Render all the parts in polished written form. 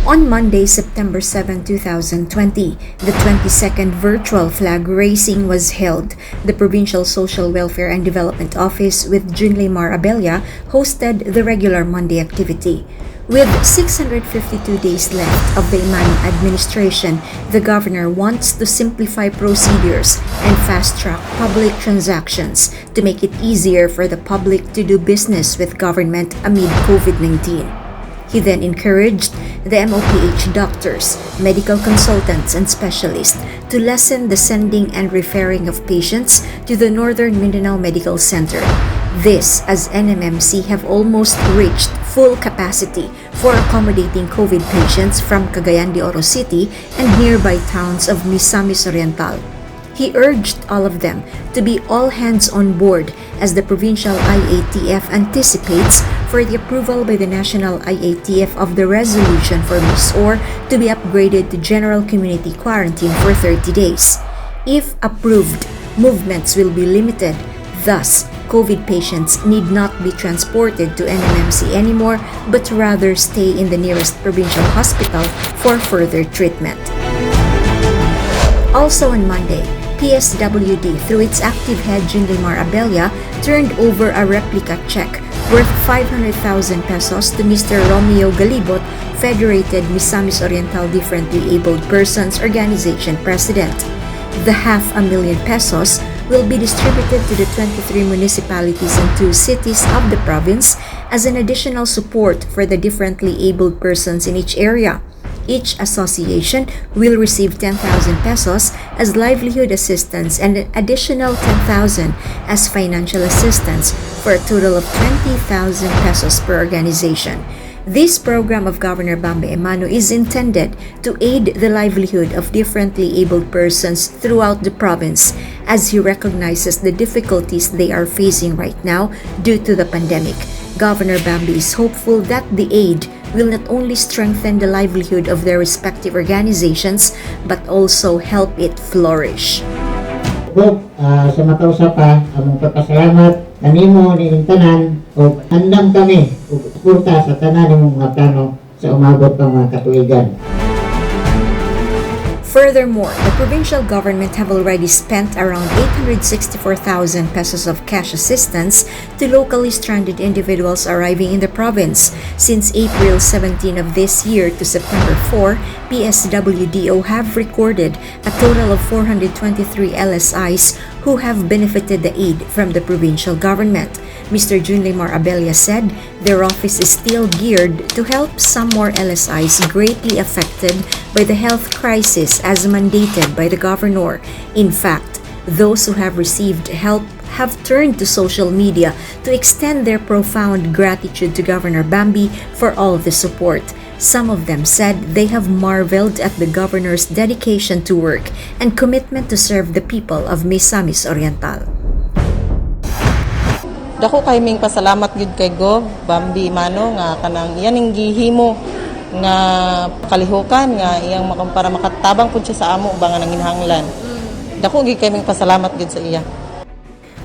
On Monday, September 7, 2020, the 22nd virtual flag raising was held. The Provincial Social Welfare and Development Office with Junlimar Abella hosted the regular Monday activity. With 652 days left of the Emano administration, the governor wants to simplify procedures and fast-track public transactions to make it easier for the public to do business with government amid COVID-19. He then encouraged the MOPH doctors, medical consultants, and specialists to lessen the sending and referring of patients to the Northern Mindanao Medical Center. This, as NMMC have almost reached full capacity for accommodating COVID patients from Cagayan de Oro City and nearby towns of Misamis Oriental. He urged all of them to be all hands on board as the provincial IATF anticipates for the approval by the national IATF of the resolution for Misor to be upgraded to general community quarantine for 30 days. If approved, movements will be limited. Thus, COVID patients need not be transported to NMMC anymore but rather stay in the nearest provincial hospital for further treatment. Also on Monday, PSWD, through its active head Junlimar Abella, turned over a replica check worth 500,000 pesos to Mr. Romeo Galibot, Federated Misamis Oriental Differently Abled Persons Organization President. The 500,000 pesos will be distributed to the 23 municipalities and 2 cities of the province as an additional support for the differently abled persons in each area. Each association will receive 10,000 pesos as livelihood assistance and an additional 10,000 as financial assistance for a total of 20,000 pesos per organization. This program of Governor Bambi Emano is intended to aid the livelihood of differently abled persons throughout the province as he recognizes the difficulties they are facing right now due to the pandemic. Governor Bambi is hopeful that the aid will not only strengthen the livelihood of their respective organizations but also help it flourish. Sa matausa pa, among pagpasalamat kanimo ning tanan o andam kami ug suporta sa tanan nimong mga plano sa umabot pang mga katuigan. Furthermore, the provincial government have already spent around 864,000 pesos of cash assistance to locally stranded individuals arriving in the province. Since April 17 of this year to September 4, PSWDO have recorded a total of 423 LSIs who have benefited the aid from the provincial government. Mr. Junlimar Abella said their office is still geared to help some more LSIs greatly affected by the health crisis as mandated by the governor. In fact, those who have received help have turned to social media to extend their profound gratitude to Governor Bambi for all the support. Some of them said they have marveled at the governor's dedication to work and commitment to serve the people of Misamis Oriental. Dako kay ming pasalamat gid kay Gov Bambi Emano nga kanang iyaning gihimo nga kalihukan nga iyang para makatabang pud siya sa amo ba nga nanginhanglan. Dako gid kay ming pasalamat gid sa iya.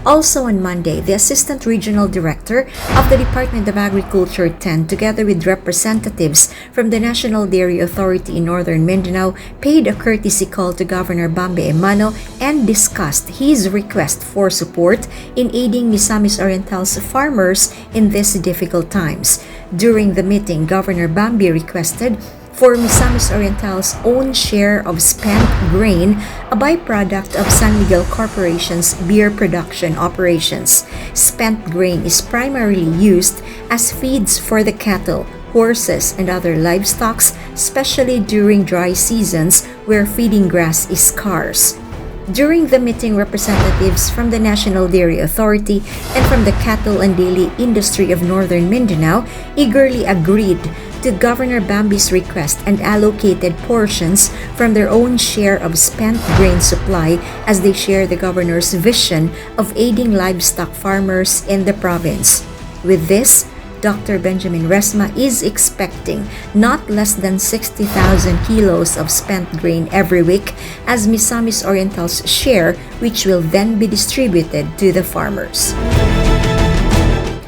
Also on Monday, the Assistant Regional Director of the Department of Agriculture 10, together with representatives from the National Dairy Authority in Northern Mindanao, paid a courtesy call to Governor Bambi Emano and discussed his request for support in aiding Misamis Oriental's farmers in these difficult times. During the meeting, Governor Bambi requested for Misamis Oriental's own share of spent grain, a byproduct of San Miguel Corporation's beer production operations. Spent grain is primarily used as feeds for the cattle, horses, and other livestock, especially during dry seasons where feeding grass is scarce. During the meeting, representatives from the National Dairy Authority and from the cattle and dairy industry of Northern Mindanao eagerly agreed to Governor Bambi's request and allocated portions from their own share of spent grain supply as they share the governor's vision of aiding livestock farmers in the province. With this, Dr. Benjamin Resma is expecting not less than 60,000 kilos of spent grain every week as Misamis Oriental's share, which will then be distributed to the farmers.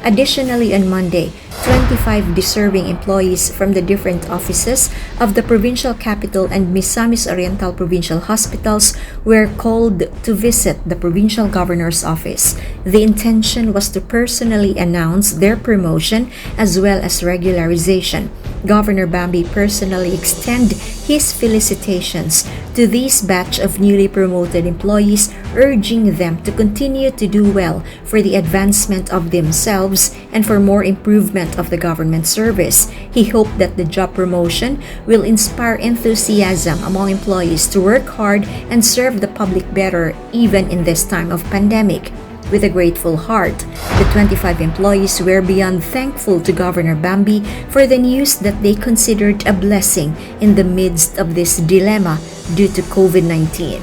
Additionally, on Monday, 25 deserving employees from the different offices of the provincial capital and Misamis Oriental Provincial Hospitals were called to visit the provincial governor's office. The intention was to personally announce their promotion as well as regularization. Governor Bambi personally extended his felicitations to this batch of newly promoted employees, urging them to continue to do well for the advancement of themselves and for more improvement of the government service. He hoped that the job promotion will inspire enthusiasm among employees to work hard and serve the public better even in this time of pandemic. With a grateful heart, the 25 employees were beyond thankful to Governor Bambi for the news that they considered a blessing in the midst of this dilemma due to COVID-19.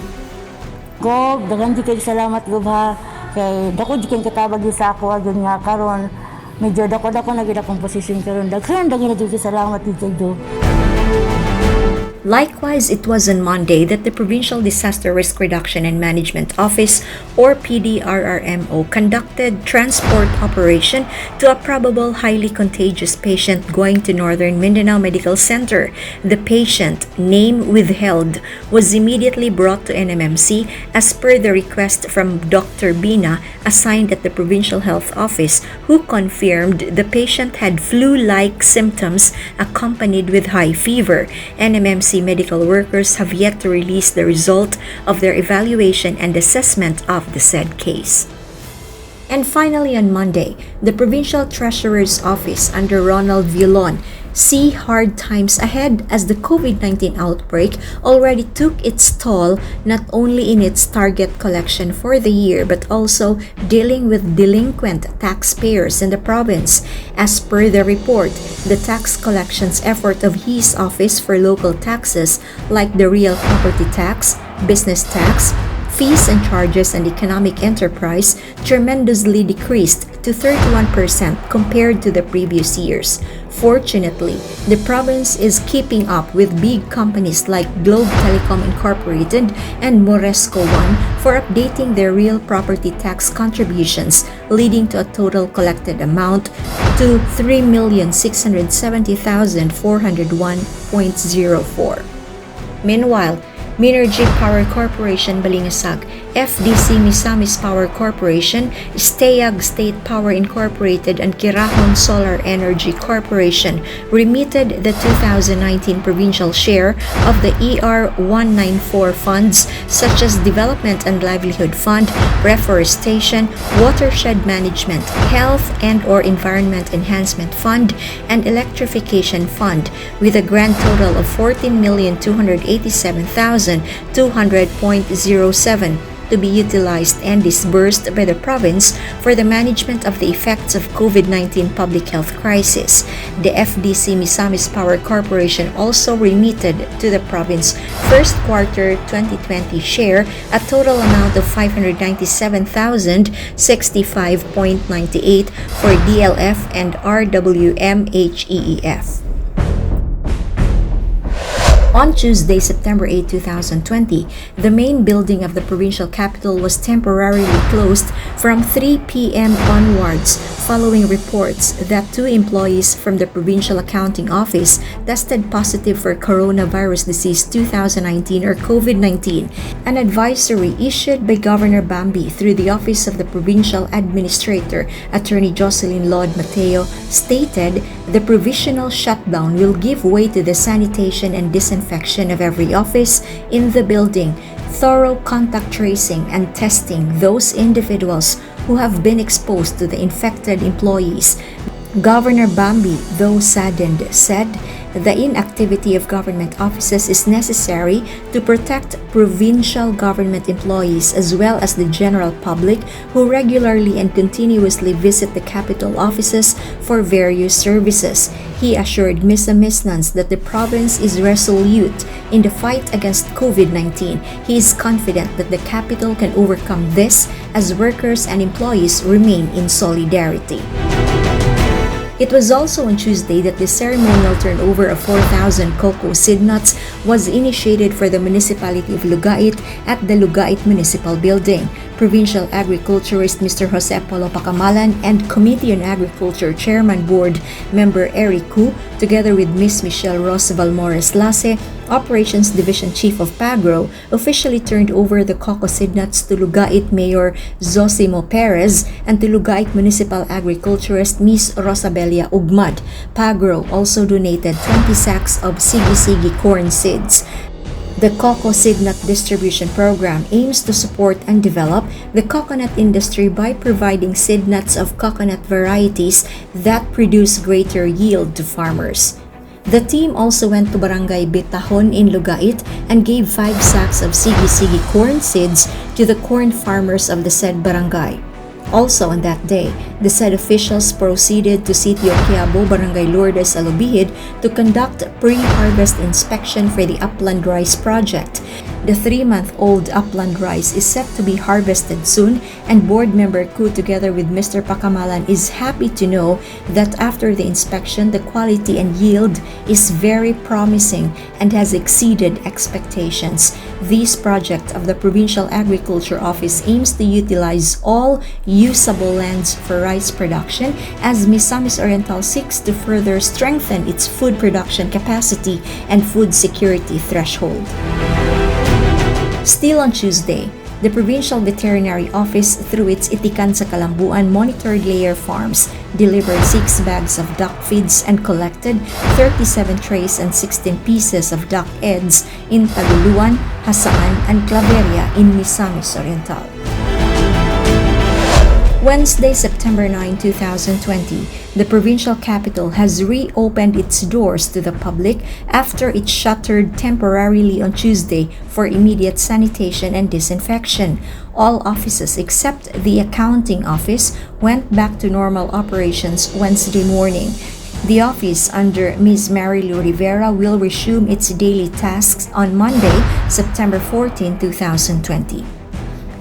Gob, daghang di kay salamat Gob ha. Kay dako di kay katabag sa ako agad nga karon. Medyo dako na gid akong posisyon karon. Daghang di kay salamat gid kay Gob. Likewise, it was on Monday that the Provincial Disaster Risk Reduction and Management Office, or PDRRMO, conducted transport operation to a probable highly contagious patient going to Northern Mindanao Medical Center. The patient, name withheld, was immediately brought to NMMC as per the request from Dr. Bina, assigned at the Provincial Health Office, who confirmed the patient had flu-like symptoms accompanied with high fever. NMMC medical workers have yet to release the result of their evaluation and assessment of the said case. And finally, on Monday, the Provincial Treasurer's Office under Ronald Vilon see hard times ahead as the COVID-19 outbreak already took its toll not only in its target collection for the year but also dealing with delinquent taxpayers in the province. As per the report, the tax collections effort of his office for local taxes like the real property tax, business tax, fees and charges and economic enterprise tremendously decreased to 31% compared to the previous years. Fortunately, the province is keeping up with big companies like Globe Telecom Incorporated and Moresco One for updating their real property tax contributions, leading to a total collected amount to 3,670,401.04. Meanwhile, Minergy Power Corporation Balingasag, FDC Misamis Power Corporation, Stayag State Power Incorporated, and Kirahon Solar Energy Corporation remitted the 2019 provincial share of the ER 194 funds such as Development and Livelihood Fund, Reforestation, Watershed Management, Health and or Environment Enhancement Fund, and Electrification Fund with a grand total of 14,287,200.07 to be utilized and disbursed by the province for the management of the effects of COVID-19 public health crisis. The FDC Misamis Power Corporation also remitted to the province first quarter 2020 share a total amount of 597,065.98 for DLF and RWMHEEF. On Tuesday, September 8, 2020, the main building of the provincial capital was temporarily closed from 3 p.m. onwards following reports that 2 employees from the Provincial Accounting Office tested positive for coronavirus disease 2019 or COVID-19. An advisory issued by Governor Bambi through the Office of the Provincial Administrator, Attorney Jocelyn Lord Mateo, stated the provisional shutdown will give way to the sanitation and disinfection of every office in the building, thorough contact tracing and testing those individuals who have been exposed to the infected employees. Governor Bambi, though saddened, said the inactivity of government offices is necessary to protect provincial government employees as well as the general public who regularly and continuously visit the capital offices for various services. He assured Misamisnans that the province is resolute in the fight against COVID-19. He is confident that the capital can overcome this as workers and employees remain in solidarity. It was also on Tuesday that the ceremonial turnover of 4,000 cocoa seed nuts was initiated for the municipality of Lugait at the Lugait Municipal Building. Provincial Agriculturist Mr. Jose Polo Pacamalan and Committee on Agriculture Chairman Board Member Eric Ku, together with Ms. Michelle Roosevelt Morris Lasse, Operations Division Chief of Pagro, officially turned over the cocoa seed nuts to Lugait Mayor Zosimo Perez and to Lugait Municipal Agriculturist Ms. Rosabelia Ugmad. Pagro also donated 20 sacks of sigi-sigi corn seeds. The Cocoa Seed Nut Distribution Program aims to support and develop the coconut industry by providing seed nuts of coconut varieties that produce greater yield to farmers. The team also went to Barangay Bitahon in Lugait and gave 5 sacks of sigi-sigi corn seeds to the corn farmers of the said barangay. Also on that day, the said officials proceeded to Sitio Quiabo, Barangay Lourdes, Alubihid to conduct pre-harvest inspection for the upland rice project. The 3-month-old upland rice is set to be harvested soon, and board member Ku together with Mr. Pacamalan is happy to know that after the inspection, the quality and yield is very promising and has exceeded expectations. This project of the Provincial Agriculture Office aims to utilize all usable lands for rice production as Misamis Oriental seeks to further strengthen its food production capacity and food security threshold. Still on Tuesday, the Provincial Veterinary Office, through its Itikan sa Kalambuan monitored layer farms, delivered 6 bags of duck feeds and collected 37 trays and 16 pieces of duck eggs in Taguluan, Hasaan, and Claveria in Misamis Oriental. Wednesday, September 9, 2020, the provincial capital has reopened its doors to the public after it shuttered temporarily on Tuesday for immediate sanitation and disinfection. All offices except the accounting office went back to normal operations Wednesday morning. The office under Ms. Marilu Rivera will resume its daily tasks on Monday, September 14, 2020.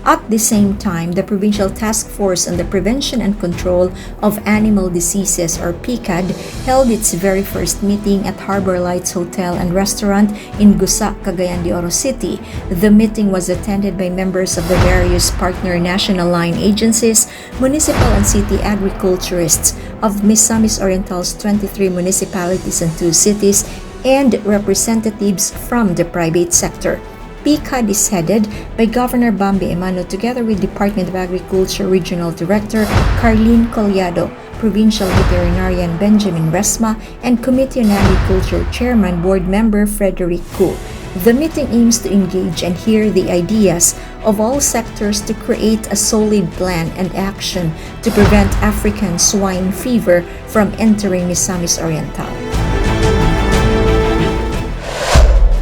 At the same time, the Provincial Task Force on the Prevention and Control of Animal Diseases, or PCAD, held its very first meeting at Harbor Lights Hotel and Restaurant in Gusa, Cagayan de Oro City. The meeting was attended by members of the various partner national line agencies, municipal and city agriculturists of Misamis Oriental's 23 municipalities and 2 cities, and representatives from the private sector. PCAD is headed by Governor Bambi Emano together with Department of Agriculture Regional Director Carlene Collado, Provincial Veterinarian Benjamin Resma, and Committee on Agriculture Chairman Board Member Frederick Ku. The meeting aims to engage and hear the ideas of all sectors to create a solid plan and action to prevent African swine fever from entering Misamis Oriental.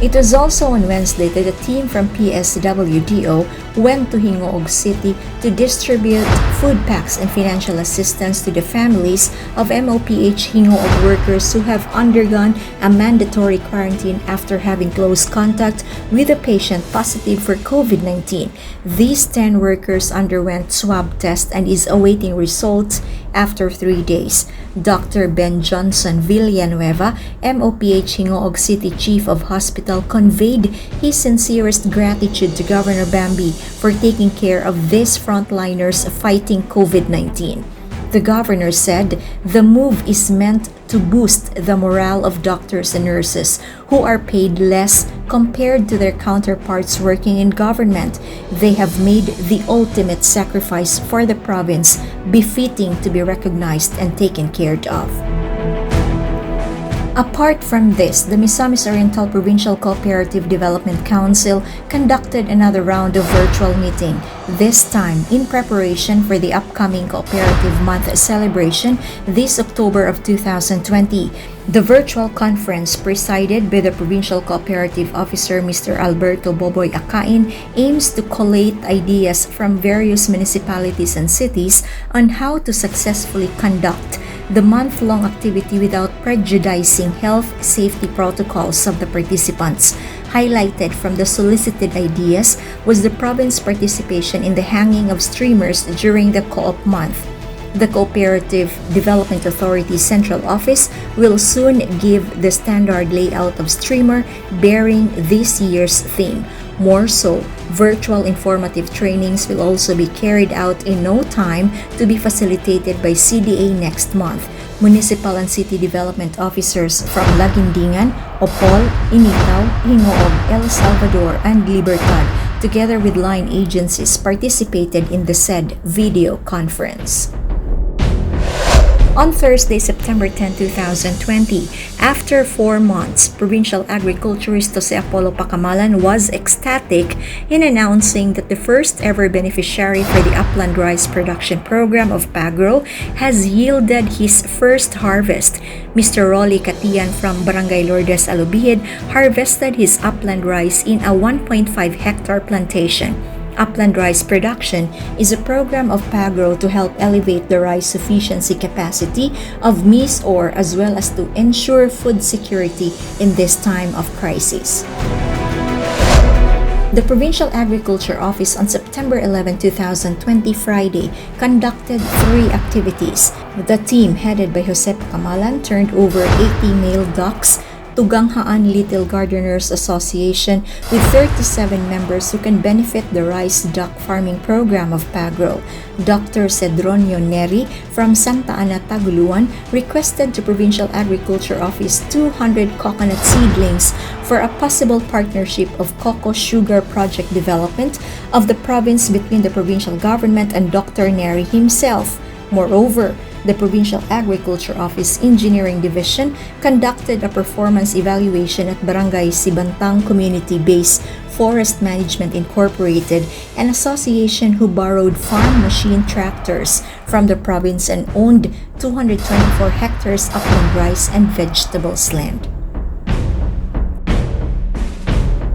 It was also on Wednesday that a team from PSWDO went to Hingoog City to distribute food packs and financial assistance to the families of MOPH Hingoog workers who have undergone a mandatory quarantine after having close contact with a patient positive for COVID-19. These 10 workers underwent swab test and is awaiting results after 3 days. Dr. Ben Johnson Villanueva, MOPH Hingoog City Chief of Hospital, conveyed his sincerest gratitude to Governor Bambi for taking care of these frontliners fighting COVID-19. The governor said the move is meant to boost the morale of doctors and nurses who are paid less compared to their counterparts working in government. They have made the ultimate sacrifice for the province, befitting to be recognized and taken care of. Apart from this, the Misamis Oriental Provincial Cooperative Development Council conducted another round of virtual meeting, this time in preparation for the upcoming Cooperative Month celebration this October of 2020. The virtual conference, presided by the Provincial Cooperative Officer Mr. Alberto Boboy Akain, aims to collate ideas from various municipalities and cities on how to successfully conduct the month-long activity without prejudicing health safety protocols of the participants. Highlighted from the solicited ideas was the province participation in the hanging of streamers during the Co-op month. The Cooperative Development Authority Central Office will soon give the standard layout of streamer bearing this year's theme. More so, virtual informative trainings will also be carried out in no time to be facilitated by CDA next month. Municipal and City Development Officers from Laguindingan, Opol, Initaw, Hingoog, El Salvador, and Libertad, together with line agencies, participated in the said video conference. On Thursday, September 10, 2020, after 4 months, Provincial Agriculturist Jose Apollo Pacamalan was ecstatic in announcing that the first ever beneficiary for the Upland Rice Production Program of PAGRO has yielded his first harvest. Mr. Rolly Catian from Barangay Lourdes, Alubihid harvested his upland rice in a 1.5 hectare plantation. Upland Rice Production is a program of PAGRO to help elevate the rice sufficiency capacity of maize ore as well as to ensure food security in this time of crisis. The Provincial Agriculture Office on September 11, 2020, Friday, conducted 3 activities. The team, headed by Jose Pacamalan, turned over 80 male ducks to Ganghaan Little Gardeners Association with 37 members who can benefit the rice duck farming program of PAGRO. Dr. Cedronio Neri from Santa Ana, Taguluan requested to Provincial Agriculture Office 200 coconut seedlings for a possible partnership of cocoa sugar project development of the province between the provincial government and Dr. Neri himself. Moreover, the Provincial Agriculture Office Engineering Division conducted a performance evaluation at Barangay Sibantang Community-Based Forest Management Incorporated, an association who borrowed farm machine tractors from the province and owned 224 hectares upland rice and vegetables land.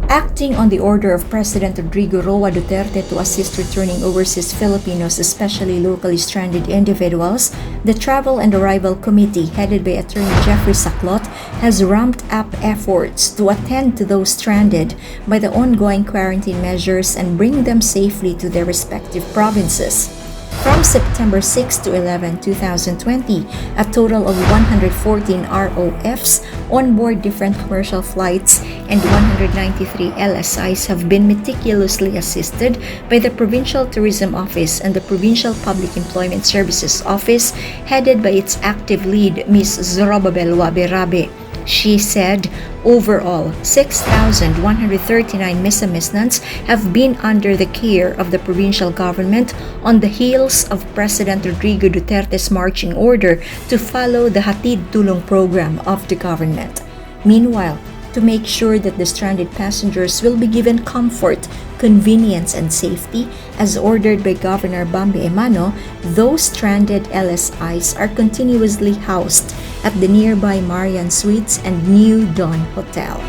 Acting on the order of President Rodrigo Roa Duterte to assist returning overseas Filipinos, especially locally stranded individuals, the Travel and Arrival Committee, headed by Attorney Jeffrey Saclot, has ramped up efforts to attend to those stranded by the ongoing quarantine measures and bring them safely to their respective provinces. From September 6 to 11, 2020, a total of 114 ROFs on board different commercial flights and 193 LSIs have been meticulously assisted by the Provincial Tourism Office and the Provincial Public Employment Services Office, headed by its active lead, Ms. Zorobabel Waberabe. She said, overall, 6,139 Misamisnants have been under the care of the provincial government on the heels of President Rodrigo Duterte's marching order to follow the Hatid Tulong program of the government. Meanwhile, to make sure that the stranded passengers will be given comfort, convenience, and safety, as ordered by Governor Bambi Emano, those stranded LSIs are continuously housed at the nearby Marian Suites and New Dawn Hotel.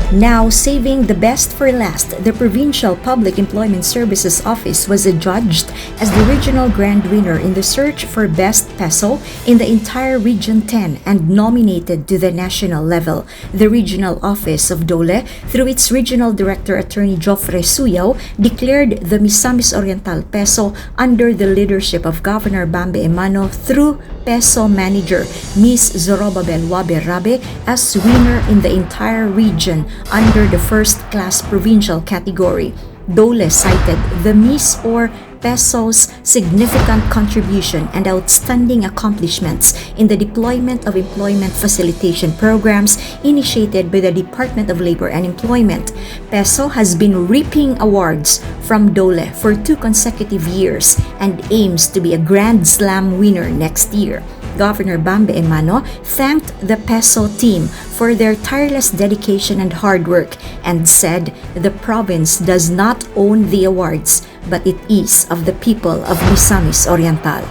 Now, saving the best for last, the Provincial Public Employment Services Office was adjudged as the regional grand winner in the search for Best Peso in the entire Region 10 and nominated to the national level. The Regional Office of Dole, through its Regional Director Attorney Joffre Suyaw, declared the Misamis Oriental Peso under the leadership of Governor Bambi Emano through Peso Manager Ms. Zorobabel Waberabe as winner in the entire region under the first-class provincial category. Dole cited the Miss or Peso's significant contribution and outstanding accomplishments in the deployment of employment facilitation programs initiated by the Department of Labor and Employment. Peso has been reaping awards from Dole for 2 consecutive years and aims to be a Grand Slam winner next year. Governor Bambi Emano thanked the Peso team for their tireless dedication and hard work and said the province does not own the awards, but it is of the people of Misamis Oriental.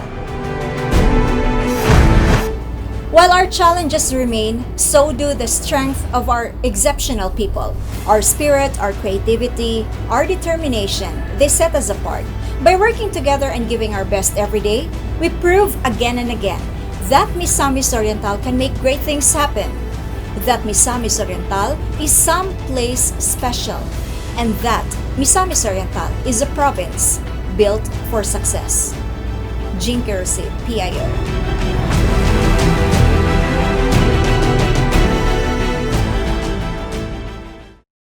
While our challenges remain, so do the strength of our exceptional people. Our spirit, our creativity, our determination, they set us apart. By working together and giving our best every day, we prove again and again that Misamis Oriental can make great things happen. That Misamis Oriental is someplace special. And that Misamis Oriental is a province built for success. Jean Kerosip, PIO.